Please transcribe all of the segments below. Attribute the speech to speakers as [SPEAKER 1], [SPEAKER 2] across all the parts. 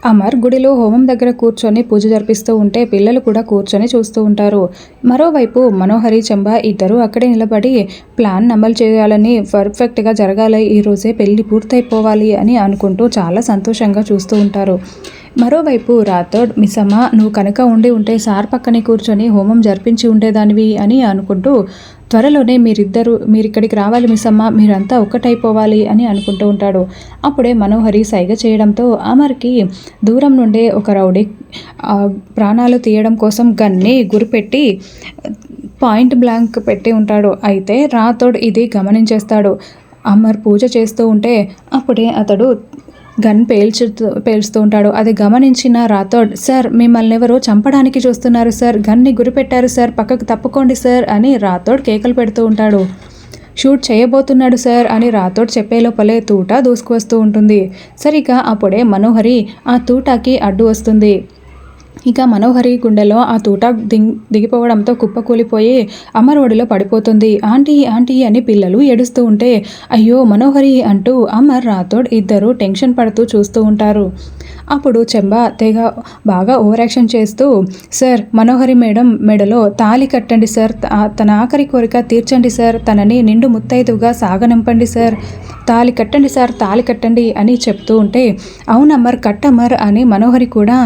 [SPEAKER 1] అమర్ గుడిలో హోమం దగ్గర కూర్చొని పూజ జరిపిస్తూ ఉంటే పిల్లలు కూడా కూర్చొని చూస్తూ ఉంటారు. మరోవైపు మనోహరి, చంబ ఇద్దరు అక్కడే నిలబడి ప్లాన్ అమలు చేయాలని, పర్ఫెక్ట్గా జరగాలి, ఈరోజే పెళ్ళి పూర్తయిపోవాలి అని అనుకుంటూ చాలా సంతోషంగా చూస్తూ ఉంటారు. మరోవైపు రాథోడ్, మిస్సమ్మ నువ్వు కనుక ఉంటే సార్ పక్కనే కూర్చొని హోమం జరిపించి ఉండేదానివి అని అనుకుంటూ త్వరలోనే మీరిక్కడికి రావాలి మిస్సమ్మ, మీరంతా ఒక్కటైపోవాలి అని అనుకుంటూ ఉంటాడు. అప్పుడే మనోహరి సైగ చేయడంతో అమర్కి దూరం నుండే ఒక రౌడీ ప్రాణాలు తీయడం కోసం గన్ని గురిపెట్టి పాయింట్ బ్లాంక్ పెట్టి ఉంటాడు. అయితే రాథోడ్ ఇది గమనించేస్తాడు. అమర్ పూజ చేస్తూ ఉంటే అప్పుడే అతడు గన్ పేల్చుతూ ఉంటాడు. అది గమనించిన రాథోడ్, సార్ మిమ్మల్ని ఎవరో చంపడానికి చూస్తున్నారు సార్, గన్ని గురిపెట్టారు సార్, పక్కకు తప్పుకోండి సార్ అని రాథోడ్ కేకలు పెడుతూ ఉంటాడు. షూట్ చేయబోతున్నాడు సార్ అని రాథోడ్ చెప్పే లోపలే తూట దూసుకువస్తూ ఉంటుంది. సరిగా అప్పుడే మనోహరి ఆ తూటాకి అడ్డు వస్తుంది. ఇక మనోహరి గుండెలో ఆ తూట దిగిపోవడంతో కుప్పకూలిపోయి అమర్ ఒడిలో పడిపోతుంది. ఆంటీ ఆంటీ అని పిల్లలు ఏడుస్తూ ఉంటే అయ్యో మనోహరి అంటూ అమర్, రాథోడ్ ఇద్దరు టెన్షన్ పడుతూ చూస్తూ ఉంటారు. అప్పుడు చెంబ బాగా ఓవర్ యాక్షన్ చేస్తూ, సార్ మనోహరి మేడం మెడలో తాళి కట్టండి సార్, తన ఆఖరి కోరిక తీర్చండి సార్, తనని నిండు ముత్తైదుగా సాగనింపండి సార్, తాళి కట్టండి సార్, తాళి కట్టండి అని చెప్తూ ఉంటే అవునమ్మర్ కట్టమ్మర్ అని మనోహరి కూడా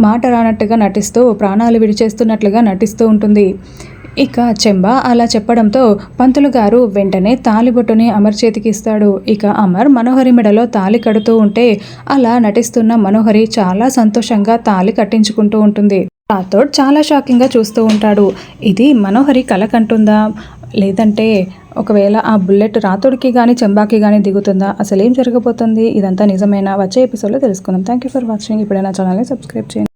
[SPEAKER 1] మాట రానట్టుగా నటిస్తూ ప్రాణాలు విడిచేస్తున్నట్లుగా నటిస్తూ ఉంటుంది. ఇక చెంబ అలా చెప్పడంతో పంతులు గారు వెంటనే తాలిబొట్టుని అమర్ చేతికి ఇస్తాడు. ఇక అమర్ మనోహరి మెడలో తాళి కడుతూ ఉంటే అలా నటిస్తున్న మనోహరి చాలా సంతోషంగా తాళి కట్టించుకుంటూ ఉంటుంది. రాథోడ్ చాలా షాకింగ్గా చూస్తూ ఉంటాడు. ఇది మనోహరి కల కంటుందా, లేదంటే ఒకవేళ ఆ బుల్లెట్ రాథోడ్కి కానీ చెంబాకి కానీ దిగుతుందా, అసలు ఏం జరగబోతుంది, ఇదంతా నిజమేనా, వచ్చే ఎపిసోడ్లో తెలుసుకుందాం. Thank you for watching. ఇప్పుడైనా ఛానల్ని సబ్స్క్రైబ్ చేయండి.